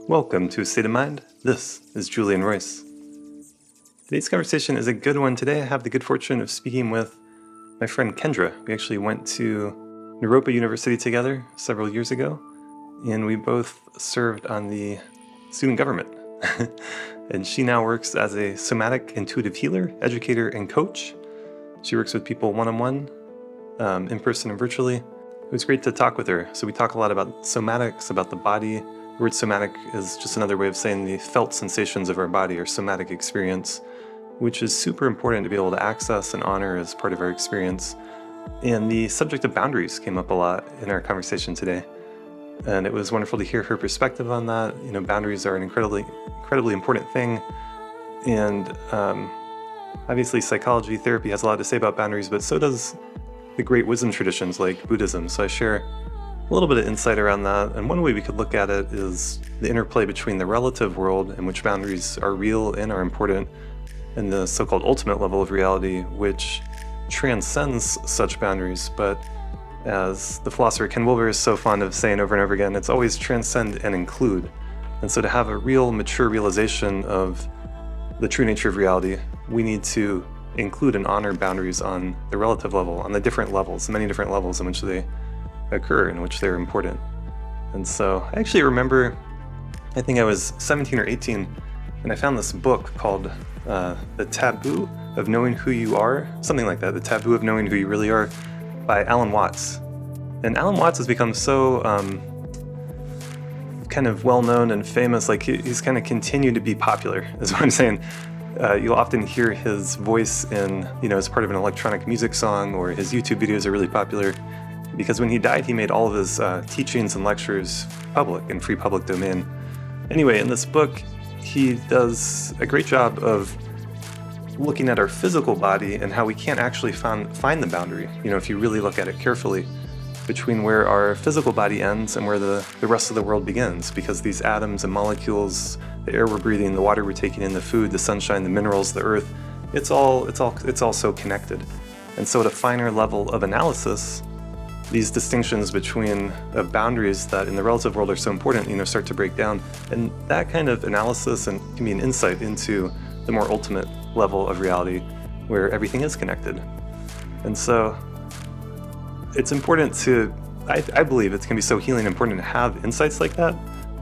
Welcome to A State of Mind. This is Julian Royce. Today's conversation is a good one. Today I have the good fortune of speaking with my friend Kendra. We actually went to Naropa University together several years ago, and we both served on the student government. And she now works as a Somatic Intuitive Healer, educator, and coach. She works with people one-on-one, in person and virtually. It was great to talk with her. So we talk a lot about somatics, about the body. The word somatic is just another way of saying the felt sensations of our body, or somatic experience, which is super important to be able to access and honor as part of our experience. And the subject of boundaries came up a lot in our conversation today. And it was wonderful to hear her perspective on that. You know, boundaries are an incredibly important thing. And obviously psychology, therapy has a lot to say about boundaries, but so does the great wisdom traditions like Buddhism. So I share a little bit of insight around that. And one way we could look at it is the interplay between the relative world, in which boundaries are real and are important, and the so-called ultimate level of reality, which transcends such boundaries. But as the philosopher Ken Wilber is so fond of saying over and over again, it's always transcend and include. And so to have a real mature realization of the true nature of reality, we need to include and honor boundaries on the relative level, on the different levels, many different levels in which they occur, in which they're important. And so I actually remember, I think I was 17 or 18, and I found this book called The Taboo of Knowing Who You Are, something like that, The Taboo of Knowing Who You Really Are, by Alan Watts. And Alan Watts has become so kind of well-known and famous, like he's kind of continued to be popular, is what I'm saying. You'll often hear his voice in, as part of an electronic music song, or his YouTube videos are really popular. Because when he died, he made all of his teachings and lectures public, in free public domain. Anyway, in this book, he does a great job of looking at our physical body and how we can't actually find the boundary, if you really look at it carefully, between where our physical body ends and where the rest of the world begins. Because these atoms and molecules, the air we're breathing, the water we're taking in, the food, the sunshine, the minerals, the earth, it's all so connected. And so at a finer level of analysis, these distinctions between boundaries that in the relative world are so important, start to break down. And that kind of analysis can be an insight into the more ultimate level of reality, where everything is connected. And so it's important I believe it's going to be so healing and important to have insights like that,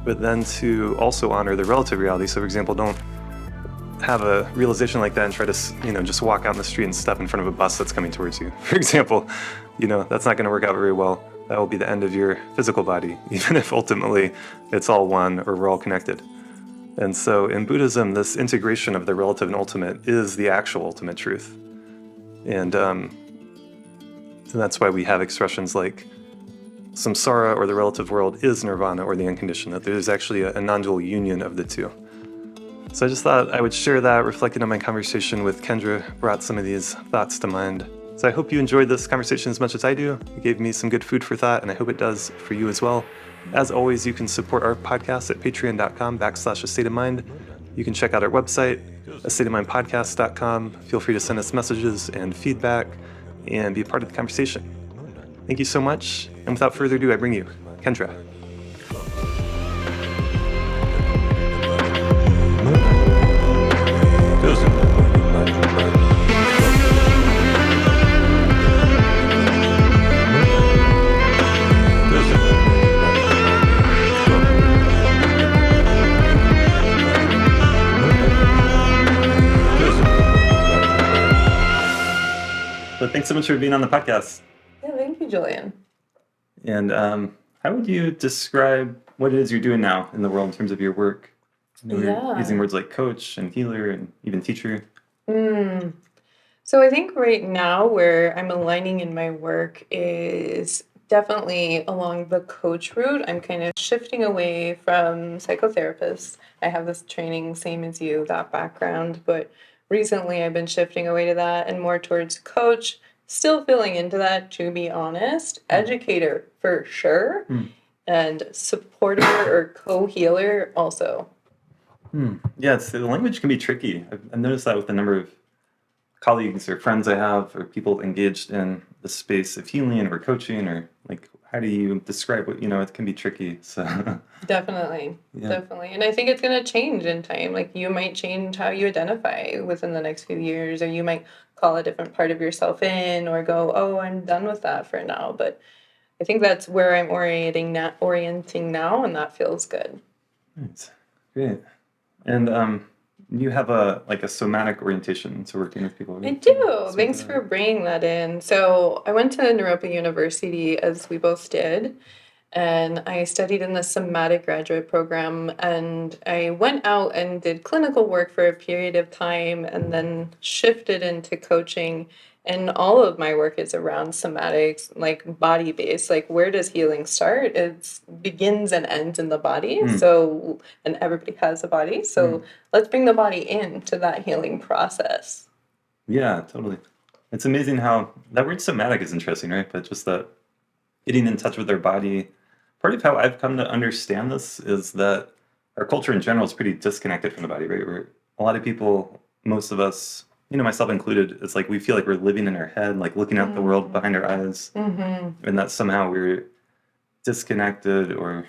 but then to also honor the relative reality. So for example, don't have a realization like that and try to, just walk out in the street and step in front of a bus that's coming towards you. For example, that's not going to work out very well. That will be the end of your physical body, even if ultimately it's all one, or we're all connected. And so in Buddhism, this integration of the relative and ultimate is the actual ultimate truth. And that's why we have expressions like samsara, or the relative world, is nirvana, or the unconditioned, that there's actually a non-dual union of the two. So I just thought I would share that, reflecting on my conversation with Kendra, brought some of these thoughts to mind. So I hope you enjoyed this conversation as much as I do. It gave me some good food for thought, and I hope it does for you as well. As always, you can support our podcast at patreon.com/A State of Mind. You can check out our website, astateofmindpodcast.com. Feel free to send us messages and feedback and be a part of the conversation. Thank you so much. And without further ado, I bring you Kendra. So thanks so much for being on the podcast. Yeah, thank you, Julian. And how would you describe what it is you're doing now in the world in terms of your work? You're using words like coach and healer and even teacher. So I think right now where I'm aligning in my work is definitely along the coach route. I'm kind of shifting away from psychotherapists. I have this training, same as you, that background, but recently I've been shifting away to that and more towards coach, still feeling into that, to be honest. Educator for sure, and supporter or co-healer also. Yeah, the language can be tricky. I've noticed that with the number of colleagues or friends I have, or people engaged in the space of healing or coaching, or like how do you describe what, it can be tricky. So Definitely. yeah. Definitely. And I think it's going to change in time. Like you might change how you identify within the next few years, or you might call a different part of yourself in or go, oh, I'm done with that for now. But I think that's where I'm orienting now, and that feels good. Nice. Great. And you have a somatic orientation to working with people, I right? do. Speak to Thanks that. for bringing that in. So I went to Naropa University, as we both did, and I studied in the Somatic graduate program. And I went out and did clinical work for a period of time and then shifted into coaching. And all of my work is around somatics, like body based. Like, where does healing start? It begins and ends in the body. Mm, So, and everybody has a body. So, mm. let's bring the body into that healing process. Yeah, totally. It's amazing how that word somatic is interesting, right? But just that getting in touch with their body. Part of how I've come to understand this is that our culture in general is pretty disconnected from the body, right? Where a lot of people, most of us, myself included, it's like we feel like we're living in our head, like looking out the world behind our eyes, Mm-hmm. and that somehow we're disconnected, or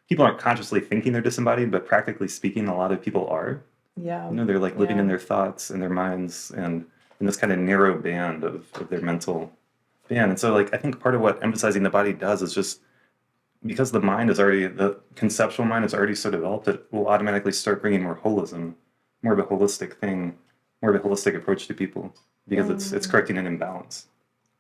people aren't consciously thinking they're disembodied, but practically speaking, a lot of people are. Yeah. They're like living Yeah. in their thoughts and their minds and in this kind of narrow band of their mental band. And so, like, I think part of what emphasizing the body does is just because the conceptual mind is already so developed, it will automatically start bringing more holism, more of a holistic thing, more of a holistic approach to people, because it's correcting an imbalance.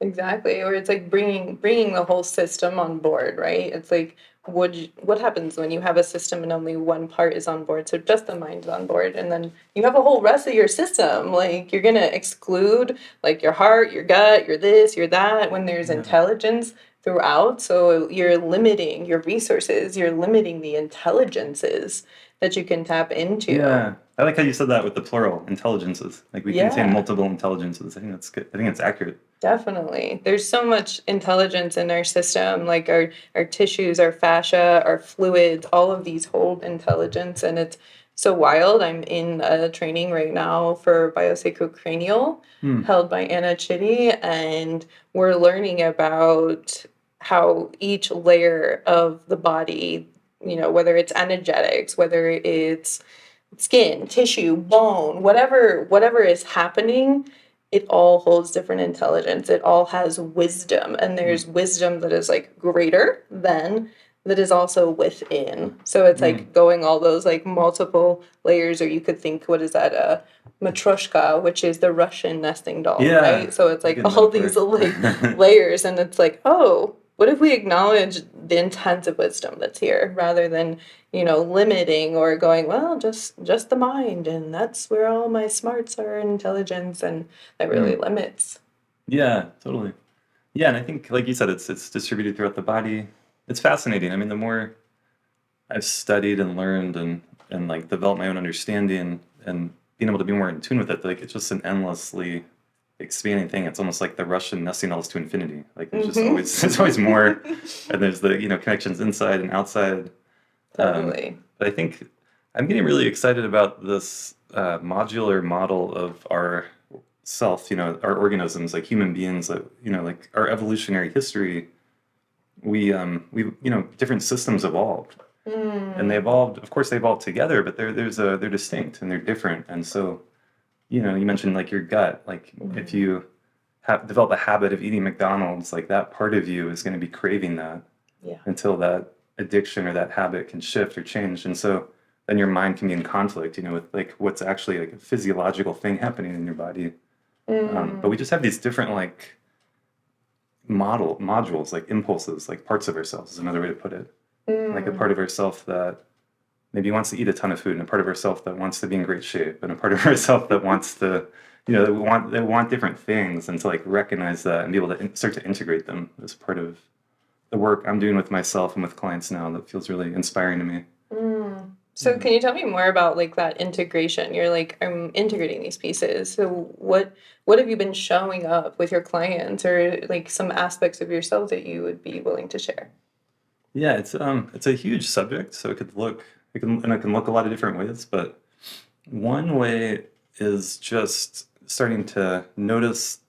Exactly. Or it's like bringing the whole system on board, right? It's like what happens when you have a system and only one part is on board? So just the mind's on board, and then you have a whole rest of your system. Like you're gonna exclude like your heart, your gut, your this, your that when there's Yeah. intelligence throughout. So you're limiting your resources, you're limiting the intelligences that you can tap into. Yeah. I like how you said that with the plural, intelligences. Like we contain Yeah. multiple intelligences. I think that's good. I think it's accurate. Definitely. There's so much intelligence in our system, like our tissues, our fascia, our fluids, all of these hold intelligence, and it's so wild. I'm in a training right now for biosacrocranial held by Anna Chitty, and we're learning about how each layer of the body, whether it's energetics, whether it's skin, tissue, bone, whatever is happening, it all holds different intelligence. It all has wisdom, and there's wisdom that is like greater than that is also within. So it's like going all those like multiple layers, or you could think, what is that? Matryoshka, which is the Russian nesting doll, Yeah, right? So it's like good all metaphor. these like layers, and it's like, oh, what if we acknowledge the intensive wisdom that's here rather than limiting or going, well, just the mind, and that's where all my smarts are, intelligence, and that really limits. Yeah, totally. Yeah, and I think, like you said, it's distributed throughout the body. It's fascinating. I mean, the more I've studied and learned and like developed my own understanding and being able to be more in tune with it, like it's just an endlessly expanding thing. It's almost like the Russian nesting dolls to infinity. Like there's always more, and there's the connections inside and outside. Totally. But I think I'm getting really excited about this modular model of our self, our organisms, like human beings, that, like our evolutionary history. We different systems evolved, and they evolved. Of course, they evolved together, but they're distinct and they're different. And so, you mentioned like your gut. Like if you develop a habit of eating McDonald's, like that part of you is going to be craving that Yeah. until that addiction or that habit can shift or change. And so then your mind can be in conflict, with like what's actually like a physiological thing happening in your body. But we just have these different like modules, like impulses, like parts of ourselves is another way to put it. Like a part of ourself that maybe wants to eat a ton of food, and a part of ourself that wants to be in great shape, and a part of ourself that wants to, they want different things, and to like recognize that and be able to start to integrate them as part of the work I'm doing with myself and with clients now. That feels really inspiring to me. So can you tell me more about like that integration? You're like, I'm integrating these pieces. So what have you been showing up with your clients, or like some aspects of yourself that you would be willing to share? Yeah, it's a huge subject, so it can look a lot of different ways, but one way is just starting to notice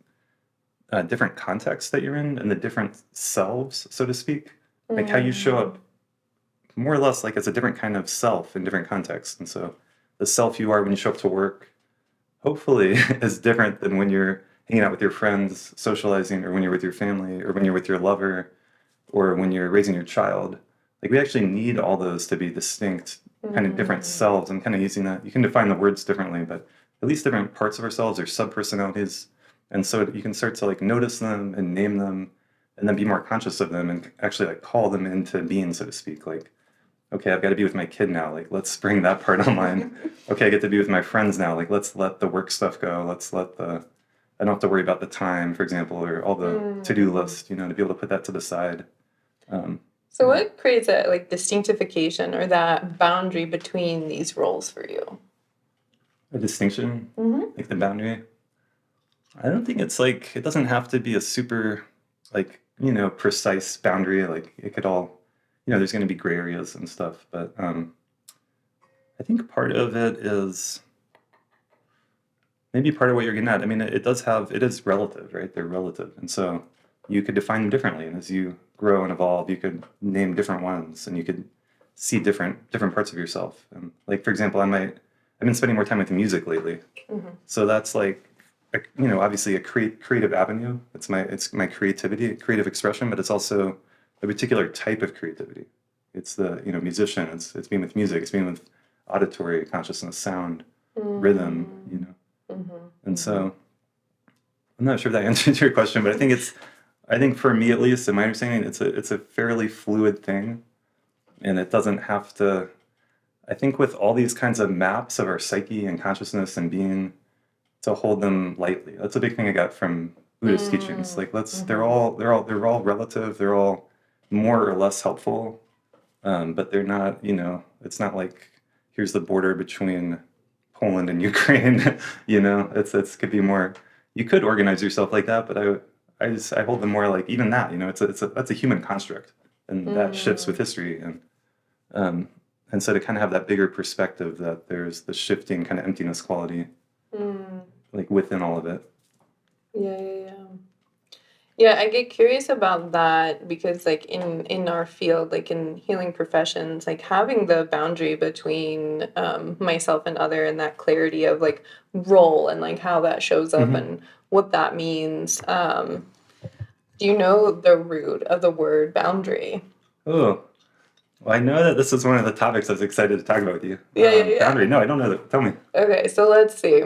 different contexts that you're in and the different selves, so to speak. Like how you show up more or less like as a different kind of self in different contexts. And so the self you are when you show up to work, hopefully, is different than when you're hanging out with your friends, socializing, or when you're with your family, or when you're with your lover, or when you're raising your child. Like we actually need all those to be distinct, kind of different selves. I'm kind of using that. You can define the words differently, but at least different parts of ourselves are sub-personalities. And so you can start to like notice them and name them and then be more conscious of them and actually like call them into being, so to speak. Like, okay, I've got to be with my kid now. Like, let's bring that part online. Okay, I get to be with my friends now. Like, let's let the work stuff go. Let's let the, I don't have to worry about the time, for example, or all the to-do list, you know, to be able to put that to the side. So what creates that like distinctification or that boundary between these roles for you? A distinction, like the boundary. I don't think it's like, it doesn't have to be a super, like, you know, precise boundary. Like, it could all, you know, there's going to be gray areas and stuff. But I think part of it is maybe part of what you're getting at. I mean, it does have, it is relative, right? They're relative. And so you could define them differently. And as you grow and evolve, you could name different ones and you could see different parts of yourself. And like, for example, I've been spending more time with music lately. So that's like, you know, obviously a creative avenue. It's my creativity, creative expression, but it's also a particular type of creativity. It's the, you know, musician. It's being with music. It's being with auditory consciousness, sound, rhythm, you know. And so I'm not sure if that answers your question, but I think for me at least, in my understanding, it's a fairly fluid thing, and it doesn't have to. I think with all these kinds of maps of our psyche and consciousness and being, to hold them lightly. That's a big thing I got from Buddhist teachings. Like they're all relative. They're all more or less helpful, but they're not. You know, it's not like here's the border between Poland and Ukraine. You know, it could be more. You could organize yourself like that, but I hold them more like even that. You know, that's a human construct, and that shifts with history, and so to kind of have that bigger perspective that there's the shifting kind of emptiness quality. Like within all of it. Yeah, I get curious about that because like in our field, like in healing professions, like having the boundary between myself and other and that clarity of like role and like how that shows up and what that means. Do you know the root of the word boundary? Oh, well, I know that this is one of the topics I was excited to talk about with you. Yeah. Boundary. No, I don't know that. Tell me. Okay, so let's see.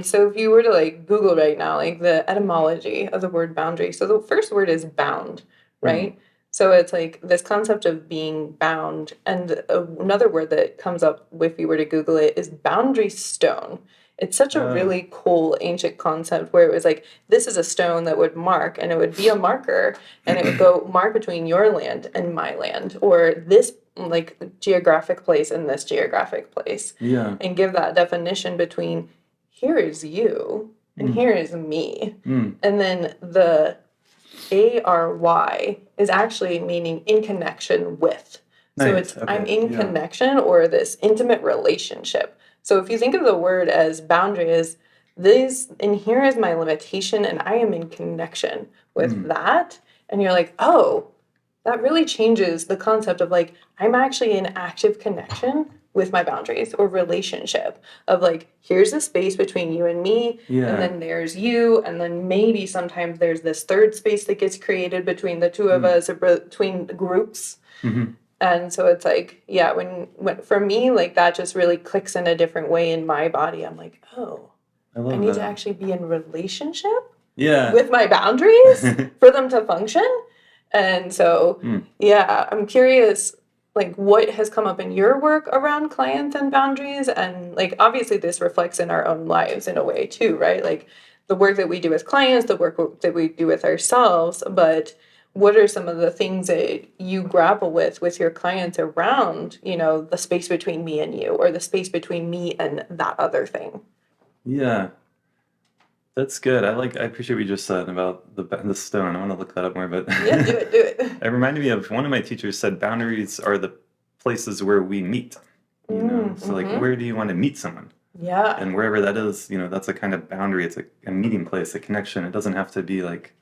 So if you were to like Google right now, like the etymology of the word boundary, so the first word is bound, right? So it's like this concept of being bound. And another word that comes up if you were to Google it is boundary stone. It's such a really cool ancient concept where it was like, this is a stone that would mark, and it would be a marker, and it would go mark between your land and my land, or this like geographic place and this geographic place. Yeah. And give that definition between here is you and here is me. And then the ARY is actually meaning in connection with. So Nice. it's I'm in connection or this intimate relationship. So if you think of the word as boundary as this, and here is my limitation, and I am in connection with that, and you're like, oh, that really changes the concept of like, I'm actually in active connection with my boundaries or relationship of like, here's the space between you and me, and then there's you, and then maybe sometimes there's this third space that gets created between the two of us or between groups. And so it's like, yeah, when for me, like that just really clicks in a different way in my body. I'm like, oh, I need to actually be in relationship with my boundaries for them to function. And so, yeah, I'm curious, like what has come up in your work around clients and boundaries? And like, obviously this reflects in our own lives in a way too, right? Like the work that we do with clients, the work that we do with ourselves, but what are some of the things that you grapple with your clients around, you know, the space between me and you, or the space between me and that other thing? Yeah, that's good. I appreciate what you just said about the stone. I want to look that up more, but Yeah, do it. it reminded me of one of my teachers said boundaries are the places where we meet. You know, so like where do you want to meet someone? Yeah. And wherever that is, you know, that's a kind of boundary. It's a meeting place, a connection. It doesn't have to be like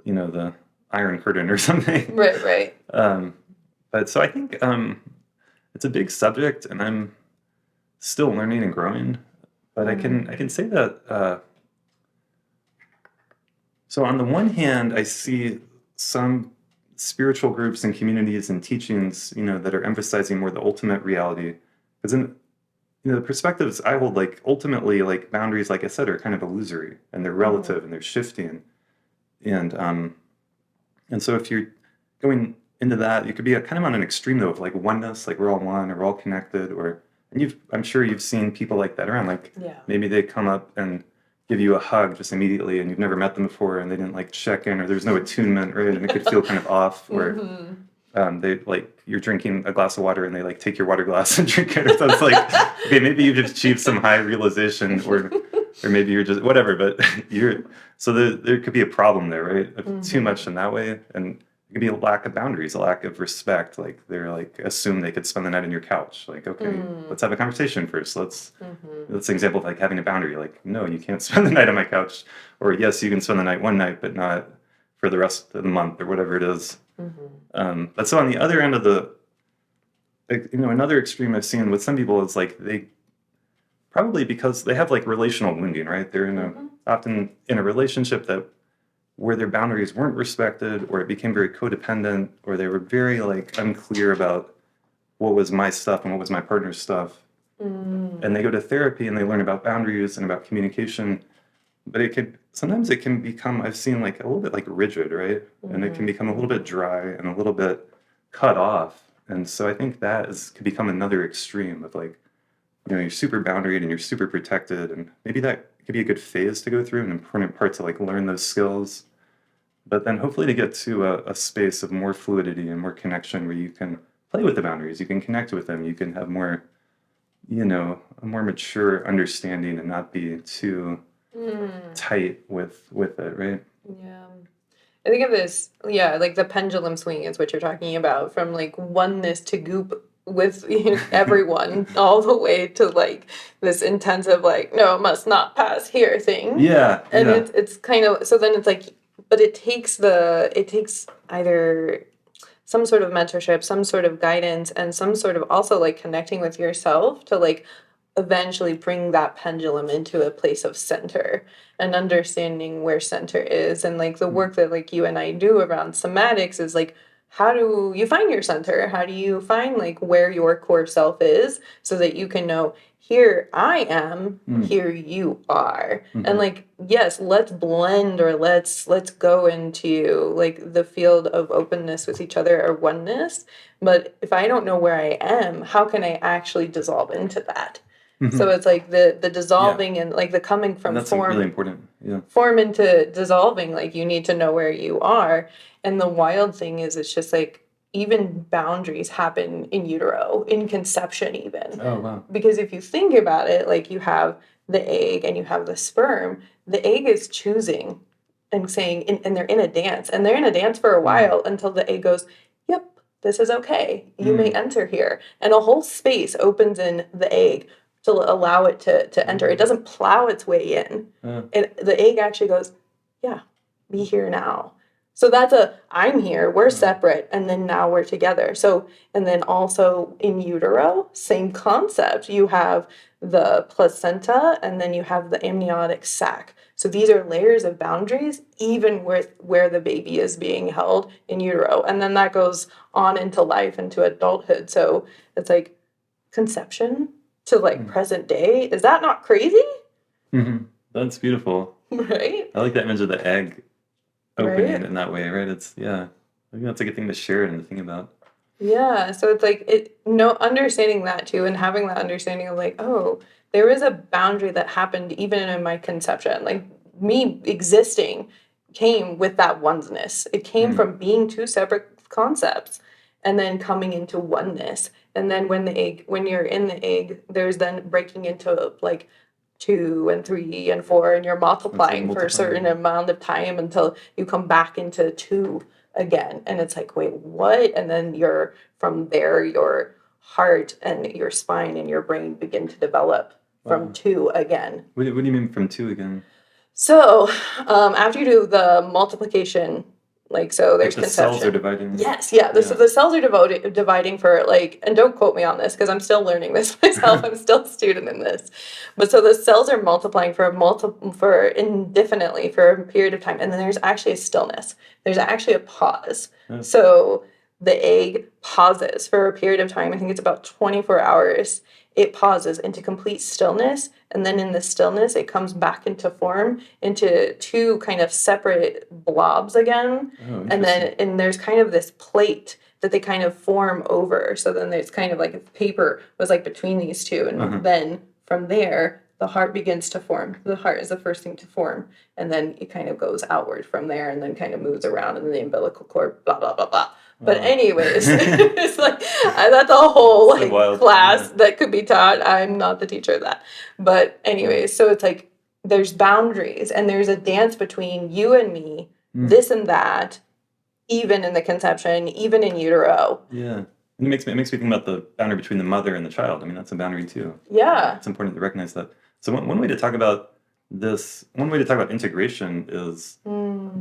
the Iron Curtain or something. Right. But so I think it's a big subject, and I'm still learning and growing. But I can say that. So on the one hand, I see some spiritual groups and communities and teachings, that are emphasizing more the ultimate reality. Because in the perspectives I hold, like ultimately, like boundaries, like I said, are kind of illusory and they're relative and they're shifting. And so if you're going into that, you could be kind of on an extreme though of like oneness, like we're all one or we're all connected, and I'm sure you've seen people like that around, like Yeah. maybe they come up and give you a hug just immediately and you've never met them before and they didn't like check in or there's no attunement, right? And it could feel kind of off, or they like you're drinking a glass of water and they like take your water glass and drink it. So it's like, okay, maybe you've achieved some high realization, or maybe you're just whatever, but so there could be a problem there, right? Of too much in that way, and it could be a lack of boundaries, a lack of respect. Like they're like assume they could spend the night on your couch. Like, okay, let's have a conversation first. That's an example of like having a boundary. Like, no, you can't spend the night on my couch, or yes, you can spend the night one night, but not for the rest of the month or whatever it is. But so on the other end of another extreme I've seen with some people is like they probably because they have like relational wounding, right? They're often in a relationship where their boundaries weren't respected, or it became very codependent, or they were very like unclear about what was my stuff and what was my partner's stuff. And they go to therapy and they learn about boundaries and about communication, but sometimes it can become, I've seen like a little bit like rigid, right? And it can become a little bit dry and a little bit cut off. And so I think could become another extreme of like, you're super boundaried and you're super protected, and maybe that could be a good phase to go through, an important part to like learn those skills. But then hopefully to get to a space of more fluidity and more connection where you can play with the boundaries, you can connect with them, you can have more, a more mature understanding and not be too tight with it, right? Yeah. I think of this, like the pendulum swing is what you're talking about, from like oneness to goop with everyone all the way to like this intensive like no must not pass here thing. And it's kind of, so then it's like, but it takes either some sort of mentorship, some sort of guidance, and some sort of also like connecting with yourself to like eventually bring that pendulum into a place of center and understanding where center is. And like the work that like you and I do around somatics is like, how do you find your center? How do you find like where your core self is so that you can know, here I am, here you are. And like, yes, let's blend, or let's go into like the field of openness with each other, or oneness. But if I don't know where I am, how can I actually dissolve into that? So it's like the dissolving and like the coming from that's form, really important. Yeah. Form into dissolving. Like you need to know where you are. And the wild thing is, it's just like even boundaries happen in utero, in conception even. Oh, wow. Because if you think about it, like you have the egg and you have the sperm, the egg is choosing and saying, and they're in a dance, and they're in a dance for a while until the egg goes, yep, this is okay. You may enter here. And a whole space opens in the egg to allow it to enter. It doesn't plow its way in. And the egg actually goes, yeah, be here now. So that's I'm here, we're separate, and then now we're together. So, and then also in utero, same concept. You have the placenta, and then you have the amniotic sac. So these are layers of boundaries, even with where the baby is being held in utero. And then that goes on into life, into adulthood. So it's like conception to like present day. Is that not crazy? That's beautiful. Right? I like that image of the egg opening in that way, right? I think that's a good thing to share and to think about. Yeah, so it's like understanding that too, and having that understanding of like, oh, there is a boundary that happened even in my conception. Like me existing came with that oneness. It came from being two separate concepts and then coming into oneness. And then when you're in the egg, there's then breaking into like 2 and 3 and 4, and you're multiplying for a certain amount of time until you come back into 2 again. And it's like, wait, what? And then from there, your heart and your spine and your brain begin to develop from 2 again. What do you mean from 2 again? So after you do the multiplication Like, so there's the conception. cells are dividing. Yes, yeah. So the cells are dividing for, like, and don't quote me on this because I'm still learning this myself. I'm still a student in this. But so the cells are multiplying for indefinitely for a period of time. And then there's actually a stillness. There's actually a pause. Yeah. So the egg pauses for a period of time. I think it's about 24 hours. It pauses into complete stillness, and then in the stillness, it comes back into form into two kind of separate blobs again. Oh, and there's kind of this plate that they kind of form over. So then there's kind of like if paper was like between these two, and then from there, the heart begins to form. The heart is the first thing to form, and then it kind of goes outward from there, and then kind of moves around, and then the umbilical cord, blah blah blah blah. But anyways, it's like that's a whole like class that could be taught. I'm not the teacher of that. But anyways, so it's like there's boundaries and there's a dance between you and me, this and that, even in the conception, even in utero. Yeah. And it makes me think about the boundary between the mother and the child. I mean, that's a boundary too. Yeah. It's important to recognize that. So one way to talk about this, one way to talk about integration is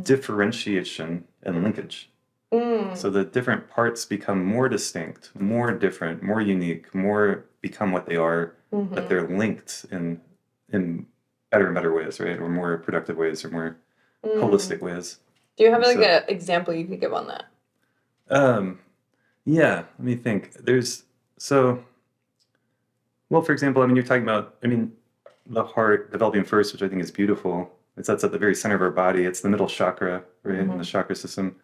differentiation and linkage. So the different parts become more distinct, more different, more unique, more become what they are, but they're linked in better and better ways, right? Or more productive ways, or more holistic ways. Do you have like an example you could give on that? Yeah, let me think. For example, I mean, you're talking about, the heart developing first, which I think is beautiful. That's at the very center of our body. It's the middle chakra, right, in the chakra system.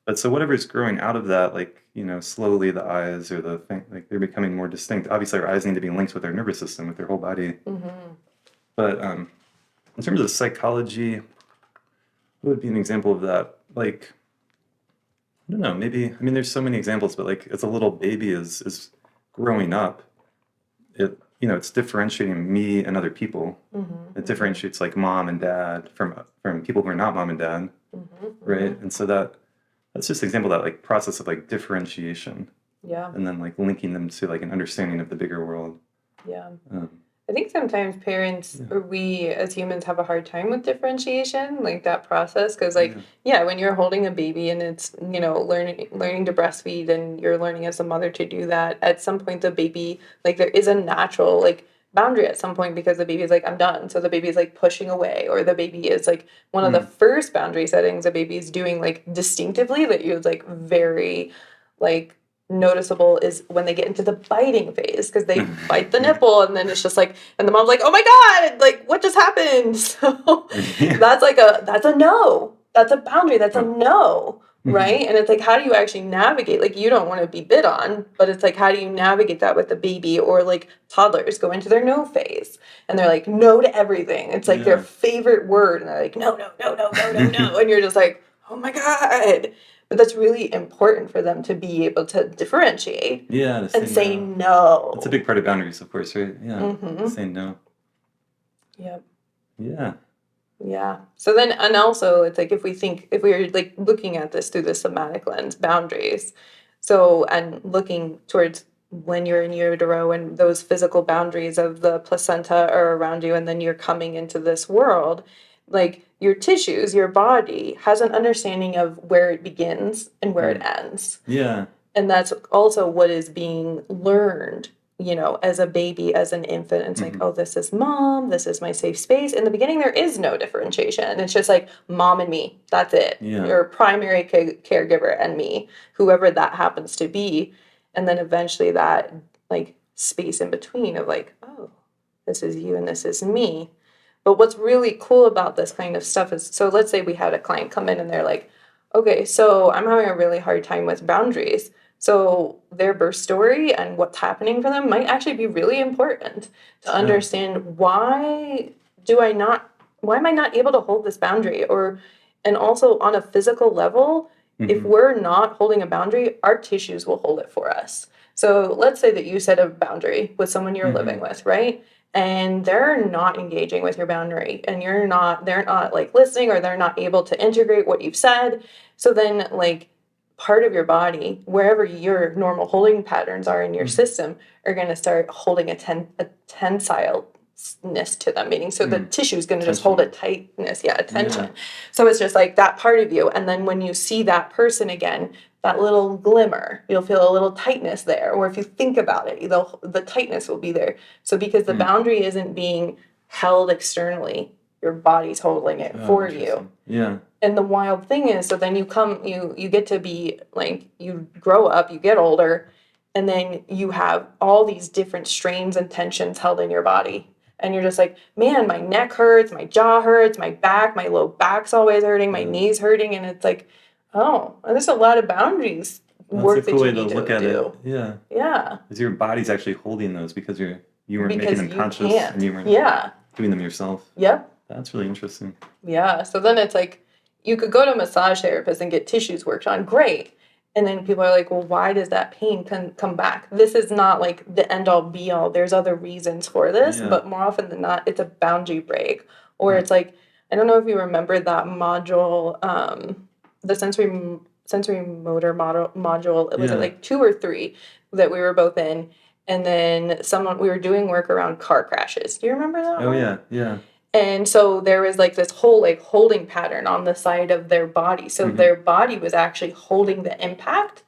But so whatever's growing out of that, like, slowly the eyes or the thing, like they're becoming more distinct. Obviously, our eyes need to be linked with our nervous system, with their whole body. But in terms of psychology, what would be an example of that? Like, I don't know, maybe, there's so many examples, but like as a little baby is growing up, it's differentiating me and other people. It differentiates like mom and dad from people who are not mom and dad, right? And so that's just an example of that like process of like differentiation. Yeah. And then like linking them to like an understanding of the bigger world. Yeah. I think sometimes parents or we as humans have a hard time with differentiation, like that process, because when you're holding a baby and it's learning to breastfeed and you're learning as a mother to do that, at some point the baby, like, there is a natural like boundary at some point because the baby is like, I'm done. So the baby is like pushing away, or the baby is like one of the first boundary settings a baby is doing like distinctively that you're like very like noticeable is when they get into the biting phase, because they bite the nipple, and then it's just like, and the mom's like, oh my god, like what just happened? So that's a no, that's a boundary, that's a no, right? And it's like, how do you actually navigate? Like, you don't want to be bit on, but it's like, how do you navigate that with the baby? Or like toddlers go into their no phase and they're like no to everything. It's like their favorite word, and they're like no, and you're just like, oh my god. But that's really important for them to be able to differentiate and say no. That's a big part of boundaries, of course, right? Yeah, saying no. Yep. Yeah. Yeah. So then, and also, it's like if we're like looking at this through the somatic lens, boundaries. So, and looking towards when you're in utero and those physical boundaries of the placenta are around you, and then you're coming into this world, like your tissues, your body has an understanding of where it begins and where it ends. Yeah. And that's also what is being learned, as a baby, as an infant. It's like, oh, this is mom, this is my safe space. In the beginning, there is no differentiation. It's just like mom and me. That's it. Yeah. Your primary caregiver and me, whoever that happens to be. And then eventually that like space in between of like, oh, this is you and this is me. But what's really cool about this kind of stuff is, so let's say we had a client come in and they're like, okay, so I'm having a really hard time with boundaries. So their birth story and what's happening for them might actually be really important to understand why am I not able to hold this boundary? And also on a physical level, if we're not holding a boundary, our tissues will hold it for us. So let's say that you set a boundary with someone you're living with, right? And they're not engaging with your boundary, and they're not like listening, or they're not able to integrate what you've said. So then like part of your body, wherever your normal holding patterns are in your system, are going to start holding a tensile tightness to them, meaning so the tissue is going to just hold a tightness, a tension. Yeah. So it's just like that part of you. And then when you see that person again, that little glimmer, you'll feel a little tightness there. Or if you think about it, the tightness will be there. So because the boundary isn't being held externally, your body's holding it for you. Yeah. And the wild thing is, so then you get to be like, you grow up, you get older, and then you have all these different strains and tensions held in your body. And you're just like, man, my neck hurts, my jaw hurts, my back, my low back's always hurting, my knees hurting. And it's like, oh, there's a lot of boundaries work that you need to do. Yeah. Yeah. Because your body's actually holding those because you weren't making them conscious and you weren't doing them yourself. Yep. That's really interesting. Yeah. So then it's like, you could go to a massage therapist and get tissues worked on. Great. And then people are like, well, why does that pain come back? This is not like the end all be all. There's other reasons for this, but more often than not, it's a boundary break. Or it's like, I don't know if you remember that module, the sensorimotor module. Was it like 2 or 3 that we were both in? And then we were doing work around car crashes. Do you remember that? Oh, yeah. Yeah. And so there was like this whole like holding pattern on the side of their body. So their body was actually holding the impact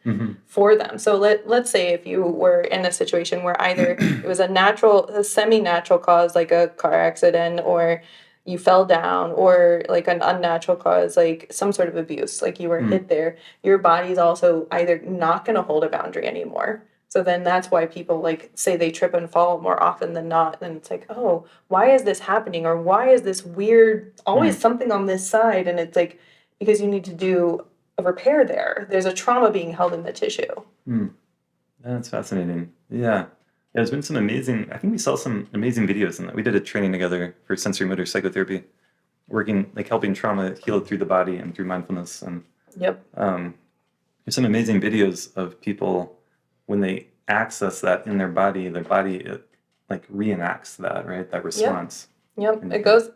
for them. So let's say if you were in a situation where either it was a semi-natural cause, like a car accident, or you fell down, or like an unnatural cause, like some sort of abuse, like you were hit there, your body's also either not going to hold a boundary anymore. So then that's why people like say they trip and fall more often than not. And it's like, oh, why is this happening? Or why is this weird, always something on this side? And it's like, because you need to do a repair there. There's a trauma being held in the tissue. That's fascinating. Yeah. There's been some amazing, I think we saw some amazing videos in that. We did a training together for sensorimotor psychotherapy, working, like helping trauma heal through the body and through mindfulness. And Yep. There's some amazing videos of people when they access that in their body it like reenacts that, right? That response. Yep. It goes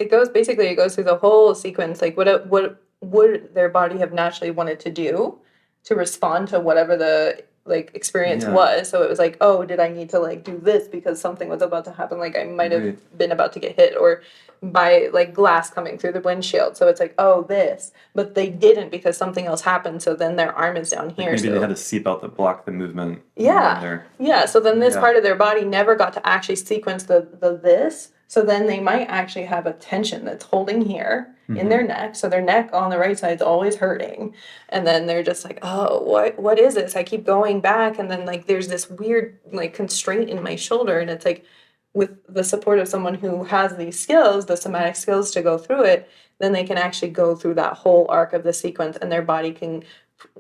through the whole sequence. Like what would their body have naturally wanted to do to respond to whatever the like experience was. So it was like, oh, did I need to like do this because something was about to happen? Like I might have been about to get hit, or by like glass coming through the windshield. So it's like, oh, this, but they didn't because something else happened. So then their arm is down here. Like maybe they had a seatbelt that blocked the movement. Yeah. So then this part of their body never got to actually sequence the this. So then they might actually have a tension that's holding here in their neck. So their neck on the right side is always hurting. And then they're just like, oh, what is this? I keep going back. And then like there's this weird like constraint in my shoulder. And it's like with the support of someone who has these skills, the somatic skills to go through it, then they can actually go through that whole arc of the sequence and their body can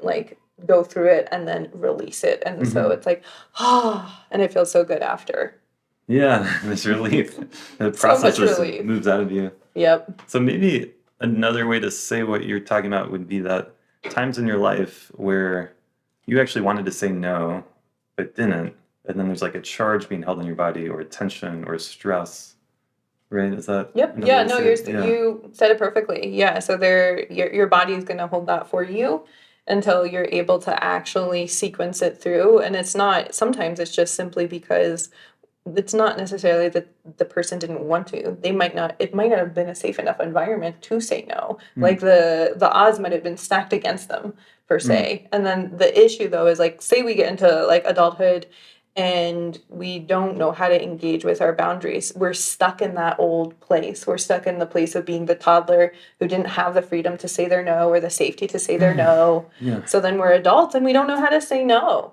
like go through it and then release it. And so it's like, and it feels so good after. Yeah, there's relief. The process just moves out of you. Yep. So maybe another way to say what you're talking about would be that times in your life where you actually wanted to say no, but didn't, and then there's like a charge being held in your body, or a tension, or stress, right? Is that? Yep. Yeah. No, you said it perfectly. Yeah. So your body is going to hold that for you until you're able to actually sequence it through. And it's not. Sometimes it's just simply because it's not necessarily that the person didn't want to. It might not have been a safe enough environment to say no. Like the odds might have been stacked against them per se. And then the issue though is like, say we get into like adulthood and we don't know how to engage with our boundaries. We're stuck in that old place. We're stuck in the place of being the toddler who didn't have the freedom to say their no or the safety to say their no. Yeah. So then we're adults and we don't know how to say no.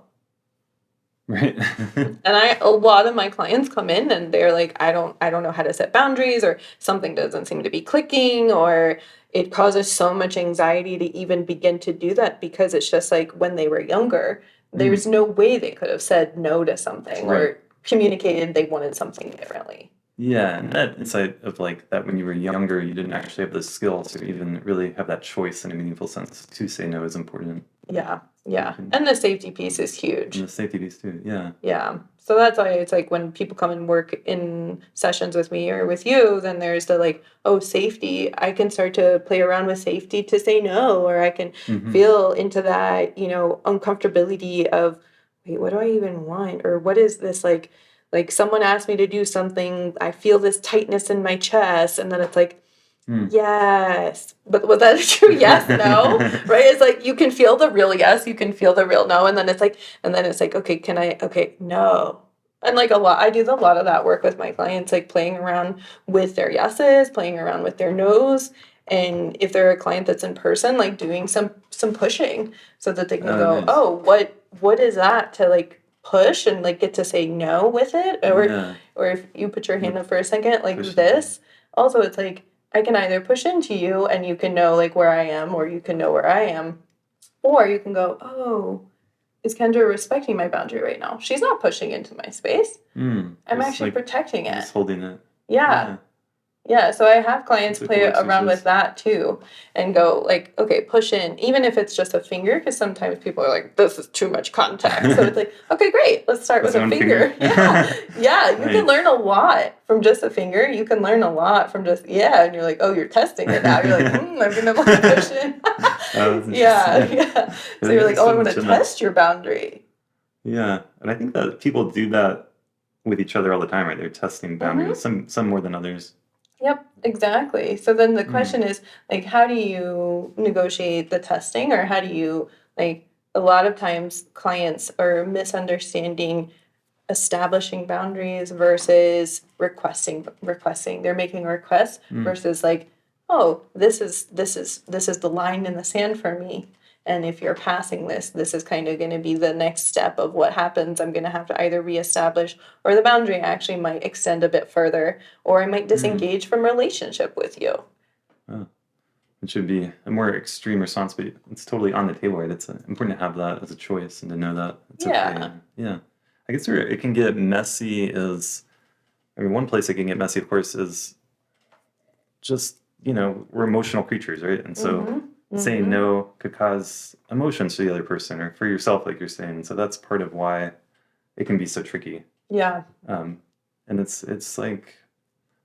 Right. And a lot of my clients come in and they're like, I don't know how to set boundaries, or something doesn't seem to be clicking, or it causes so much anxiety to even begin to do that because it's just like when they were younger, there's no way they could have said no to something or communicated they wanted something differently. Yeah, and that insight of like that when you were younger, you didn't actually have the skills to even really have that choice in a meaningful sense to say no is important. Yeah. Yeah. And the safety piece is huge. And the safety piece too. Yeah. Yeah. So that's why it's like when people come and work in sessions with me or with you, then there's the like, oh, safety. I can start to play around with safety to say no, or I can feel into that, uncomfortability of, wait, what do I even want? Or what is this like like someone asked me to do something, I feel this tightness in my chest, and then it's like, yes, but was that a true yes, no? Right? It's like you can feel the real yes, you can feel the real no, and then it's like, okay, no. And like I do a lot of that work with my clients, like playing around with their yeses, playing around with their nos. And if they're a client that's in person, like doing some pushing so that they can go, nice. oh, what is that to like push and like get to say no with it? Or if you put your hand up for a second, like Pushing. this. Also, it's like I can either push into you and you can know like where I am, or you can know where I am, or you can go, oh, is Kendra respecting my boundary right now? She's not pushing into my space. I'm actually like, protecting it. Just holding it. Yeah. Yeah, so I have clients play around with that too and go like, okay, push in, even if it's just a finger, because sometimes people are like, this is too much contact. So it's like, okay, great, let's start with a finger. Yeah, you can learn a lot from just a finger. You can learn a lot from just, and you're like, oh, you're testing it now. You're like, I'm going to push in. Yeah. So you're like, oh, I'm going to test your boundary. Yeah, and I think that people do that with each other all the time, right? They're testing boundaries, some more than others. Yep, exactly. So then the question is, like, how do you negotiate the testing, or how do you, like, a lot of times clients are misunderstanding establishing boundaries versus requesting. They're making a request versus like, oh, this is the line in the sand for me. And if you're passing this is kind of going to be the next step of what happens. I'm going to have to either reestablish, or the boundary actually might extend a bit further, or I might disengage from relationship with you. Oh, it should be a more extreme response, but it's totally on the table, right? It's important to have that as a choice and to know that it's okay. Yeah. I guess where it can get messy is, one place it can get messy, of course, is just, we're emotional creatures, right? And so saying no could cause emotions to the other person or for yourself, like you're saying. So that's part of why it can be so tricky. Yeah. And it's like,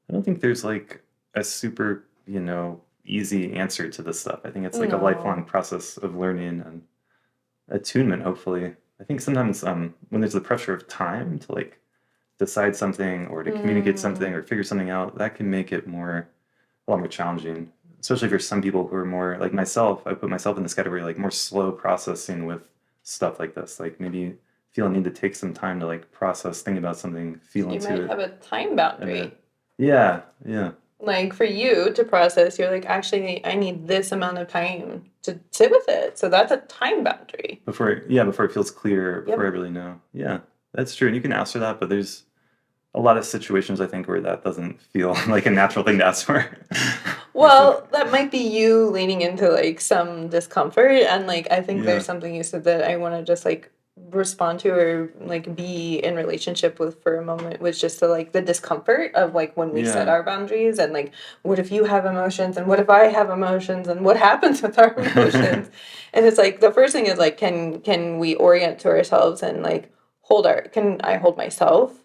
I don't think there's like a super, easy answer to this stuff. I think it's like a lifelong process of learning and attunement, hopefully. I think sometimes when there's the pressure of time to like decide something or to communicate something or figure something out, that can make it a lot more challenging. Especially for some people who are more like myself. I put myself in this category, like more slow processing with stuff like this. Like maybe feel a need to take some time to like process, think about something, feel into it. You might have a time boundary. Yeah. Like for you to process, you're like, actually, I need this amount of time to sit with it. So that's a time boundary. Before it feels clear, before I really know. Yeah, that's true. And you can ask for that, but there's a lot of situations, I think, where that doesn't feel like a natural thing to ask for. Well, that might be you leaning into like some discomfort. And like, I think there's something you said that I want to just like respond to, or like be in relationship with for a moment, was just to like the discomfort of like when we set our boundaries, and like, what if you have emotions, and what if I have emotions, and what happens with our emotions? And it's like, the first thing is like, can we orient to ourselves and like can I hold myself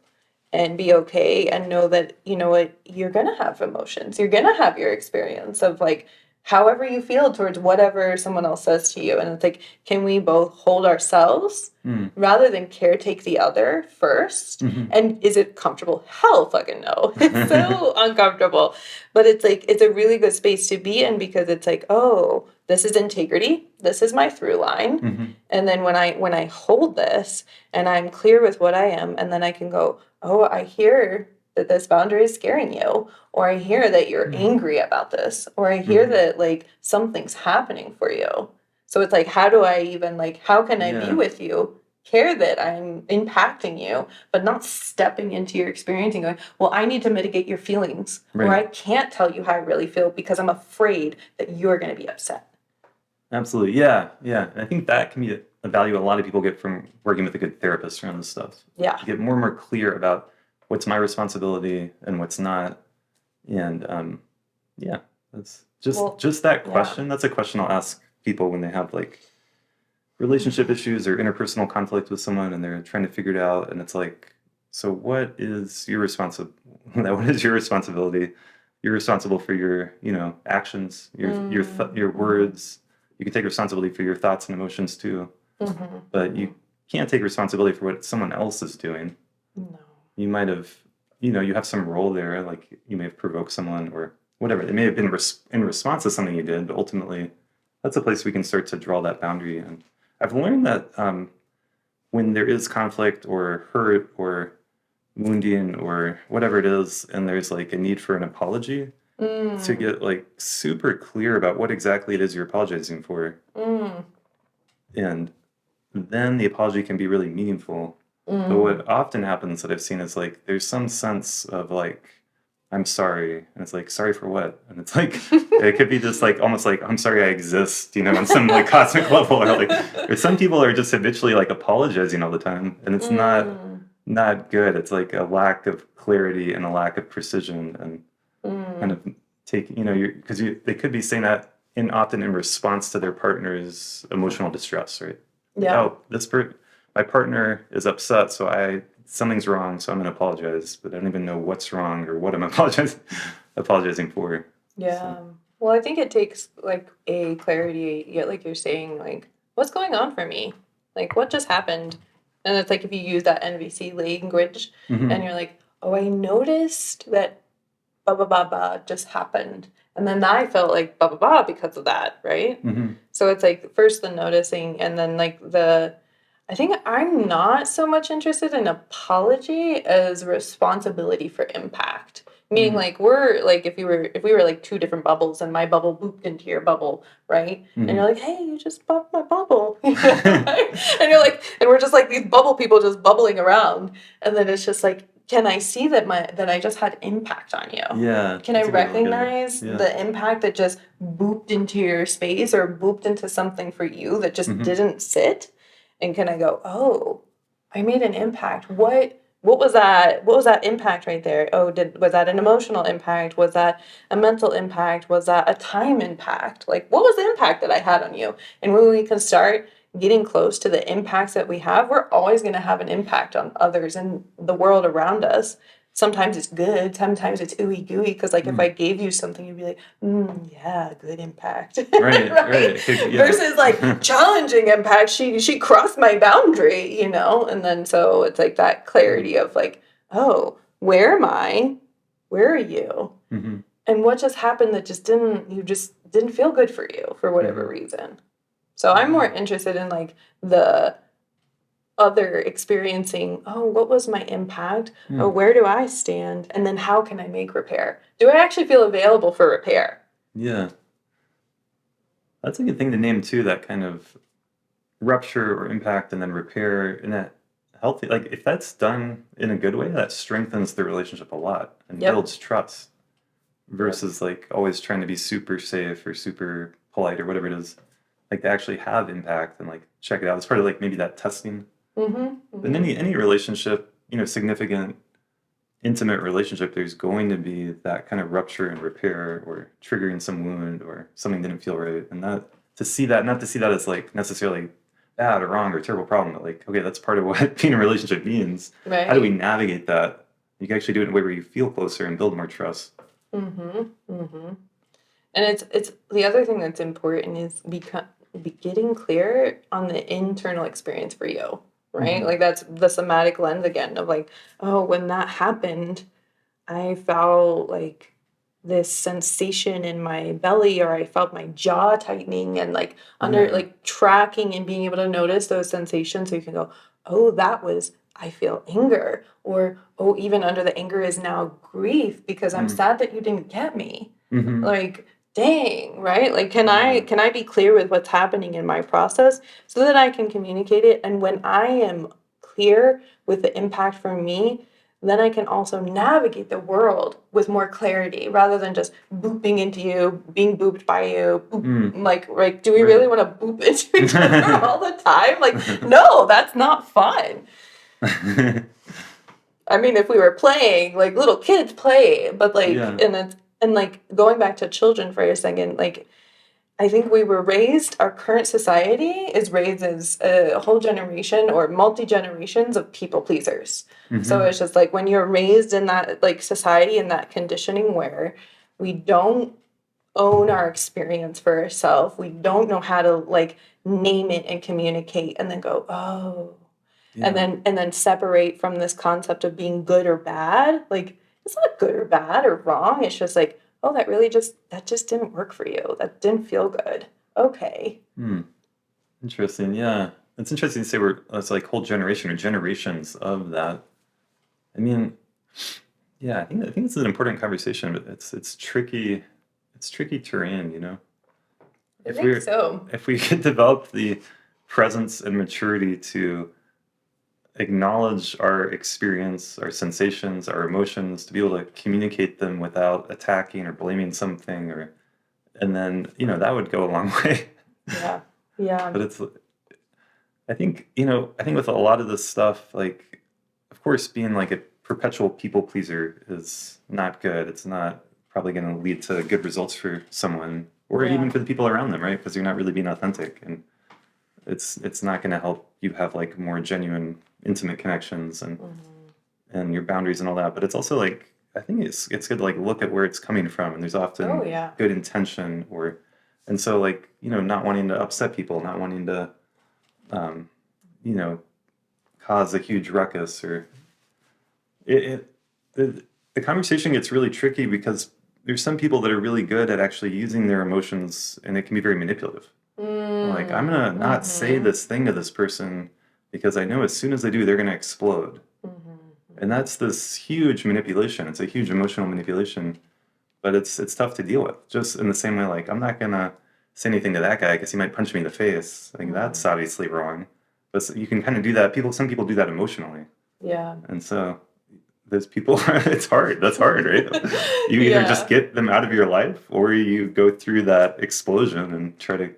and be okay and know that, you know what, you're going to have emotions. You're going to have your experience of like, however you feel towards whatever someone else says to you. And it's like, can we both hold ourselves rather than caretake the other first? And is it comfortable? Hell fucking no. It's so uncomfortable. But it's like, it's a really good space to be in, because it's like, oh, this is integrity. This is my through line. And then when I hold this and I'm clear with what I am, and then I can go, oh, I hear that this boundary is scaring you, or I hear that you're angry about this, or I hear that like something's happening for you. So it's like, how do I even like, how can I be with you, care that I'm impacting you, but not stepping into your experience and going, well, I need to mitigate your feelings, or I can't tell you how I really feel because I'm afraid that you're going to be upset. Absolutely. Yeah. And I think that can be a value a lot of people get from working with a good therapist around this stuff. Yeah. To get more and more clear about what's my responsibility and what's not. And that's just that question. That's a question I'll ask people when they have like relationship issues or interpersonal conflict with someone and they're trying to figure it out. And it's like, so what is your what is your responsibility? You're responsible for your, actions, your words. You can take responsibility for your thoughts and emotions too. But you can't take responsibility for what someone else is doing. No. you might have, you have some role there, like you may have provoked someone or whatever. It may have been in response to something you did, but ultimately that's a place we can start to draw that boundary. And I've learned that when there is conflict or hurt or wounding or whatever it is, and there's like a need for an apology, to get like super clear about what exactly it is you're apologizing for. And then the apology can be really meaningful. But what often happens that I've seen is like there's some sense of like, I'm sorry. And it's like, sorry for what? And it's like, it could be just like almost like, I'm sorry I exist, on some like cosmic level. Or some people are just habitually like apologizing all the time. And it's not good. It's like a lack of clarity and a lack of precision and kind of taking, because they could be saying that often in response to their partner's emotional distress, right? Yeah. Oh, my partner is upset, so something's wrong, so I'm going to apologize, but I don't even know what's wrong or what I'm apologizing for. Yeah. So, Well, I think it takes like a clarity, yeah, like you're saying, like, what's going on for me? Like, what just happened? And it's like if you use that NVC language and you're like, oh, I noticed that blah, blah, blah, blah just happened. And then I felt like blah, blah, blah because of that, right? So it's like first the noticing and then like I think I'm not so much interested in apology as responsibility for impact. Meaning like we're like if we were like two different bubbles and my bubble booped into your bubble, right? And you're like, hey, you just popped my bubble. Right? And you're like, and we're just like these bubble people just bubbling around. And then it's just like, can I see that I just had impact on you? Yeah. Can I recognize the impact that just booped into your space or booped into something for you that just didn't sit? And can I go, oh, I made an impact. What was that? What was that impact right there? Oh, was that an emotional impact? Was that a mental impact? Was that a time impact? Like, what was the impact that I had on you? And when we can start getting close to the impacts that we have, we're always going to have an impact on others and the world around us. Sometimes it's good, sometimes it's ooey gooey, because like if I gave you something, you'd be like, yeah, good impact. Right. Yeah. Versus like challenging impact, she crossed my boundary, and then so it's like that clarity of like, oh, where am I? Where are you? And what just happened that just didn't feel good for you for whatever reason. So I'm more interested in like the other experiencing, oh, what was my impact? Oh, where do I stand? And then how can I make repair? Do I actually feel available for repair? Yeah. That's a good thing to name too, that kind of rupture or impact and then repair in that healthy, like if that's done in a good way, that strengthens the relationship a lot and builds trust versus like always trying to be super safe or super polite or whatever it is. Like to actually have impact and like check it out. It's part of like maybe that testing. But in any relationship, significant, intimate relationship, there's going to be that kind of rupture and repair or triggering some wound or something didn't feel right. And that to see that, not to see that as like necessarily bad or wrong or a terrible problem, but like, okay, that's part of what being in a relationship means. Right. How do we navigate that? You can actually do it in a way where you feel closer and build more trust. And it's the other thing that's important is getting clear on the internal experience for you, right? Like that's the somatic lens again of like, oh, when that happened, I felt like this sensation in my belly or I felt my jaw tightening and like under like tracking and being able to notice those sensations so you can go, oh, I feel anger, or oh, even under the anger is now grief because I'm sad that you didn't get me. Like, dang, right? Like can I be clear with what's happening in my process so that I can communicate it? And when I am clear with the impact for me, then I can also navigate the world with more clarity rather than just booping into you, being booped by you. Like, do we really want to boop into each other all the time? Like, no, that's not fun. I mean, if we were playing, like little kids play, but like, and like going back to children for a second, like, I think we were raised, our current society is raised as a whole generation or multi-generations of people pleasers. So it's just like when you're raised in that like society and that conditioning where we don't own our experience for ourselves, we don't know how to like name it and communicate and then go, oh, and then separate from this concept of being good or bad. Like, it's not good or bad or wrong. It's just like, oh, that just didn't work for you. That didn't feel good. Okay. Interesting. Yeah. It's interesting to say it's like whole generation or generations of that. I mean, yeah, I think it's an important conversation, but it's tricky. It's tricky terrain, you know. I think so. If we could develop the presence and maturity to acknowledge our experience, our sensations, our emotions, to be able to communicate them without attacking or blaming something, and then, that would go a long way. Yeah. Yeah. But I think with a lot of this stuff, like, of course, being like a perpetual people pleaser is not good. It's not probably going to lead to good results for someone or even for the people around them, right? Because you're not really being authentic, and it's not going to help you have like more genuine, intimate connections and your boundaries and all that. But it's also like, I think it's good to like look at where it's coming from, and there's often good intention, and so like, not wanting to upset people, not wanting to cause a huge ruckus, or the conversation gets really tricky because there's some people that are really good at actually using their emotions, and it can be very manipulative. Like, I'm gonna not say this thing to this person because I know as soon as they do, they're gonna explode. And that's this huge manipulation. It's a huge emotional manipulation, but it's tough to deal with. Just in the same way, like, I'm not gonna say anything to that guy because he might punch me in the face. Like, that's obviously wrong. But you can kind of do that. Some people do that emotionally. Yeah. And so those people, it's hard. That's hard, right? You either just get them out of your life, or you go through that explosion and try to,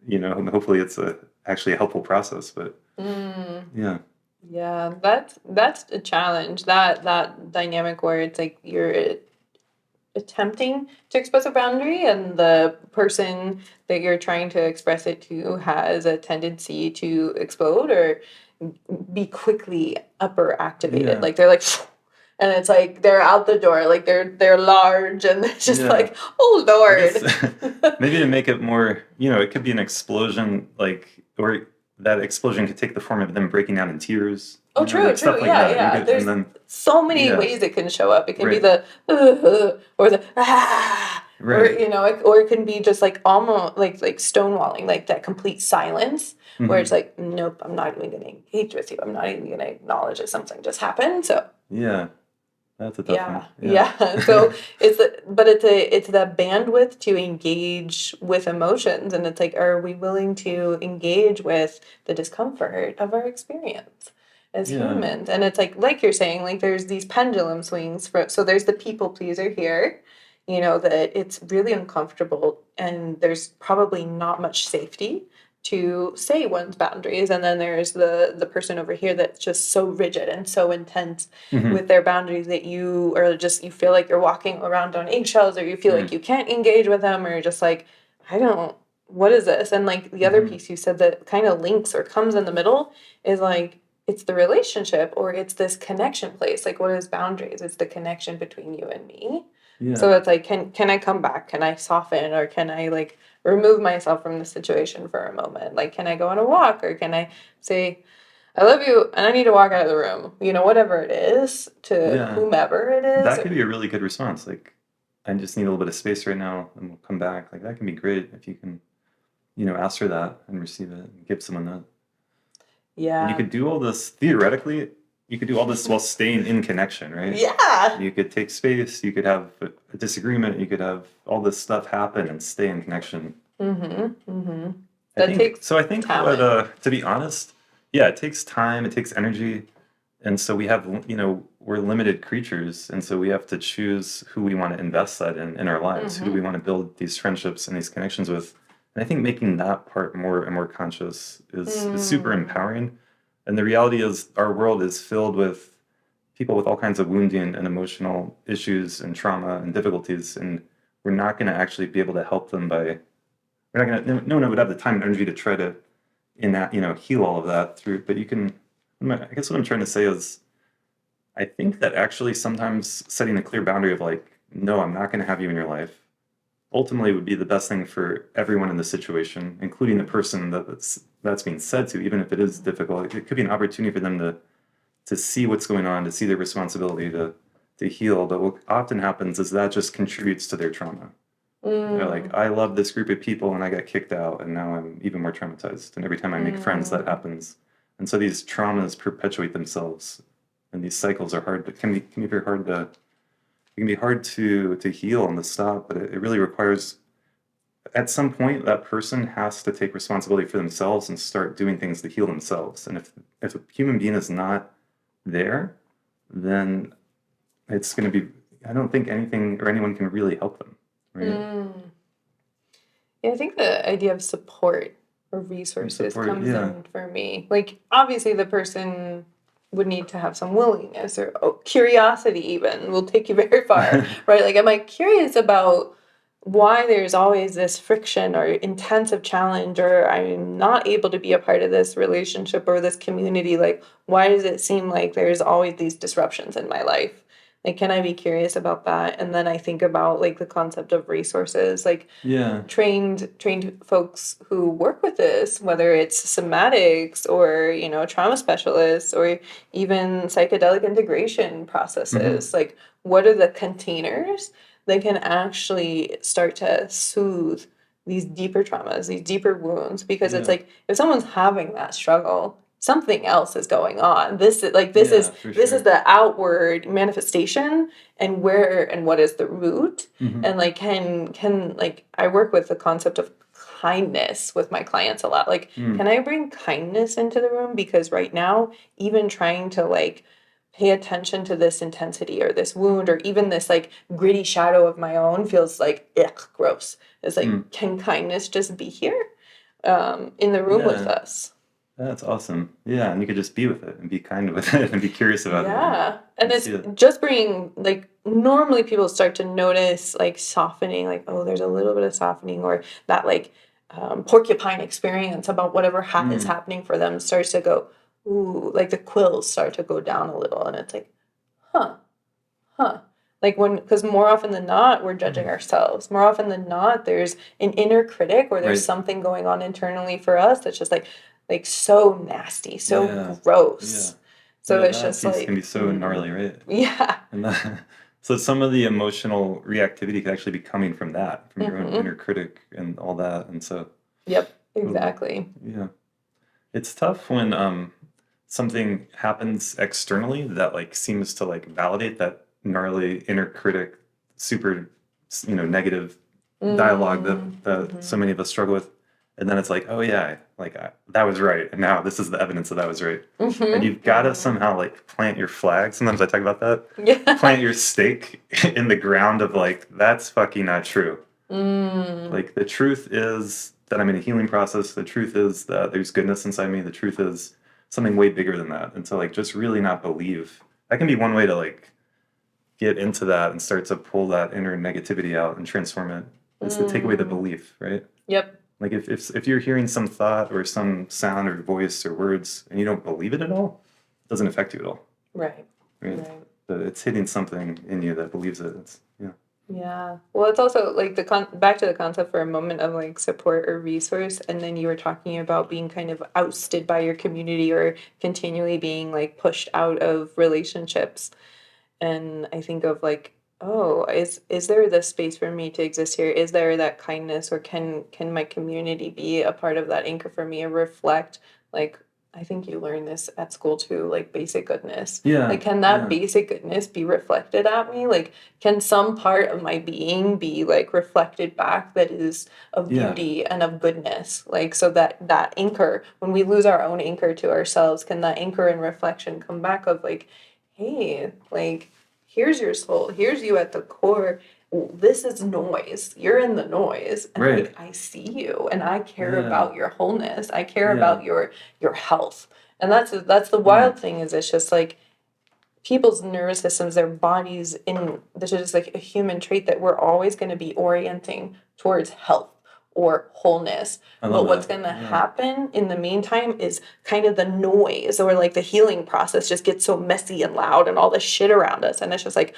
and hopefully it's actually a helpful process. But yeah. Yeah, that's a challenge. That dynamic where it's like you're attempting to express a boundary, and the person that you're trying to express it to has a tendency to explode or be quickly upper activated. Like, they're like, and it's like they're out the door, like they're large, and it's just like, oh Lord. Maybe to make it more, it could be an explosion, like, or that explosion could take the form of them breaking down in tears. Oh, true, like true. Like Yeah. There's so many ways it can show up. It can be the or the or or it can be just like almost like stonewalling, like that complete silence, where it's like, nope, I'm not even going to engage with you. I'm not even going to acknowledge that something just happened. So that's a tough one. So it's the bandwidth to engage with emotions, and it's like, are we willing to engage with the discomfort of our experience as humans? And it's like you're saying, like, there's these pendulum swings. So there's the people pleaser here, that it's really uncomfortable, and there's probably not much safety to say one's boundaries. And then there's the person over here that's just so rigid and so intense with their boundaries that you feel like you're walking around on eggshells, or you feel like you can't engage with them, or you're just like, what is this? And like the other piece you said that kind of links or comes in the middle is like, it's the relationship, or it's this connection place. Like, what is boundaries? It's the connection between you and me. So it's like, can I come back? Can I soften? Or can I like remove myself from the situation for a moment? Like, can I go on a walk? Or can I say, I love you and I need to walk out of the room? Whatever it is, to whomever it is. That could be a really good response. Like, I just need a little bit of space right now, and we'll come back. Like, that can be great if you can, ask for that and receive it and give someone that. Yeah. And you could do all this, theoretically, you could do all this while staying in connection, right? Yeah. You could take space, you could have a disagreement, you could have all this stuff happen and stay in connection. I think talent. To be honest, it takes time, it takes energy. And so we have, we're limited creatures. And so we have to choose who we want to invest that in our lives. Who do we want to build these friendships and these connections with? And I think making that part more and more conscious is super empowering. And the reality is, our world is filled with people with all kinds of wounding and emotional issues and trauma and difficulties. And we're not going to actually be able to help them no one would have the time and energy to try to heal all of that through. But I guess what I'm trying to say is, I think that actually sometimes setting a clear boundary of like, no, I'm not going to have you in your life. ultimately would be the best thing for everyone in the situation, including the person that's being said to, even if it is difficult. It could be an opportunity for them to see what's going on, to see their responsibility to heal. But what often happens is that just contributes to their trauma. They're like, I love this group of people and I got kicked out and now I'm even more traumatized. And every time I make friends, that happens. And so these traumas perpetuate themselves. And these cycles are hard, but can be very hard to, it can be hard to heal and to stop, but it really requires, at some point, that person has to take responsibility for themselves and start doing things to heal themselves. And if a human being is not there, then it's going to be, I don't think anything or anyone can really help them. Right? Yeah, I think the idea of support or resources comes yeah. in for me. Like, obviously, the person would need to have some willingness or curiosity, even will take you very far, right? Like, am I curious about why there's always this friction or intensive challenge, or I'm not able to be a part of this relationship or this community? Like, why does it seem like there's always these disruptions in my life? Like, can I be curious about that? And then I think about like the concept of resources, like Yeah. trained folks who work with this, whether it's somatics or, you know, trauma specialists or even psychedelic integration processes. Like, what are the containers that can actually start to soothe these deeper traumas, these deeper wounds? Because it's like, if someone's having that struggle, something else is going on. This is the outward manifestation, and what is the root? And like, can like, I work with the concept of kindness with my clients a lot. Like, can I bring kindness into the room? Because right now, even trying to like pay attention to this intensity or this wound or even this like gritty shadow of my own feels like gross. It's like, can kindness just be here in the room with us? That's awesome. Yeah, and you could just be with it and be kind with it and be curious about it. Yeah. And it's just bringing, like, normally people start to notice, like, softening, like, oh, there's a little bit of softening, or that, like, porcupine experience about whatever is happening for them starts to go, ooh, like the quills start to go down a little. And it's like, huh. Like, because more often than not, we're judging ourselves. More often than not, there's an inner critic or there's something going on internally for us that's just like so nasty, so gross. So it's just like, can be so gnarly, right? Yeah. And so some of the emotional reactivity could actually be coming from that, from your own inner critic and all that. And so Yep, exactly. Yeah. It's tough when something happens externally that like seems to like validate that gnarly inner critic, super, negative dialogue that so many of us struggle with. And then it's like, oh yeah, like that was right. And now this is the evidence that was right. And you've got to somehow like plant your flag. Sometimes I talk about that. Yeah. Plant your stake in the ground of like, that's fucking not true. Like the truth is that I'm in a healing process. The truth is that there's goodness inside me. The truth is something way bigger than that. And so like just really not believe. That can be one way to like get into that and start to pull that inner negativity out and transform it. It's to take away the belief, right? Yep. Like if you're hearing some thought or some sound or voice or words and you don't believe it at all, it doesn't affect you at all. Right. But it's hitting something in you that believes it. Yeah. Well, it's also like back to the concept for a moment of like support or resource. And then you were talking about being kind of ousted by your community or continually being like pushed out of relationships. And I think of like, oh, is there the space for me to exist here? Is there that kindness, or can my community be a part of that anchor for me, or reflect, like, I think you learned this at school too, like basic goodness. Yeah. Like, can that basic goodness be reflected at me? Like, can some part of my being be like reflected back that is of beauty and of goodness? Like, so that anchor, when we lose our own anchor to ourselves, can that anchor and reflection come back of like, hey, like, here's your soul, here's you at the core. This is noise. You're in the noise, and like, I see you, and I care about your wholeness. I care about your health, and that's the wild thing. Is it's just like people's nervous systems, their bodies. This is just like a human trait that we're always going to be orienting towards health or wholeness. But what's going to happen in the meantime is kind of the noise, or like the healing process just gets so messy and loud and all this shit around us, and it's just like,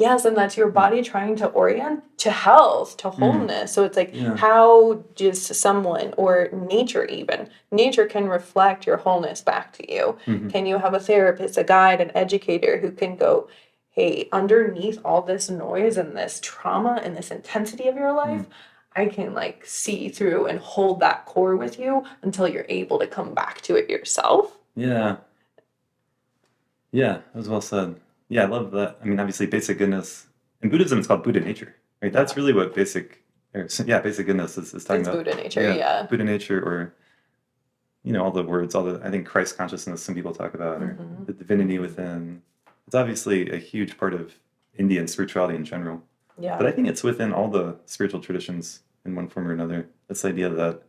Yes, and that's your body trying to orient to health, to wholeness. So it's like, Yeah. how does someone, or nature even, nature can reflect your wholeness back to you. Can you have a therapist, a guide, an educator who can go, hey, underneath all this noise and this trauma and this intensity of your life, I can like see through and hold that core with you until you're able to come back to it yourself. Yeah. Yeah, that was well said. Yeah, I love that. I mean, obviously, basic goodness in Buddhism, it's called Buddha nature, right? That's really what basic goodness is talking It's about. Buddha nature, yeah. Buddha nature, or all the words, I think Christ consciousness. Some people talk about, or the divinity within. It's obviously a huge part of Indian spirituality in general. Yeah. But I think it's within all the spiritual traditions in one form or another. This idea that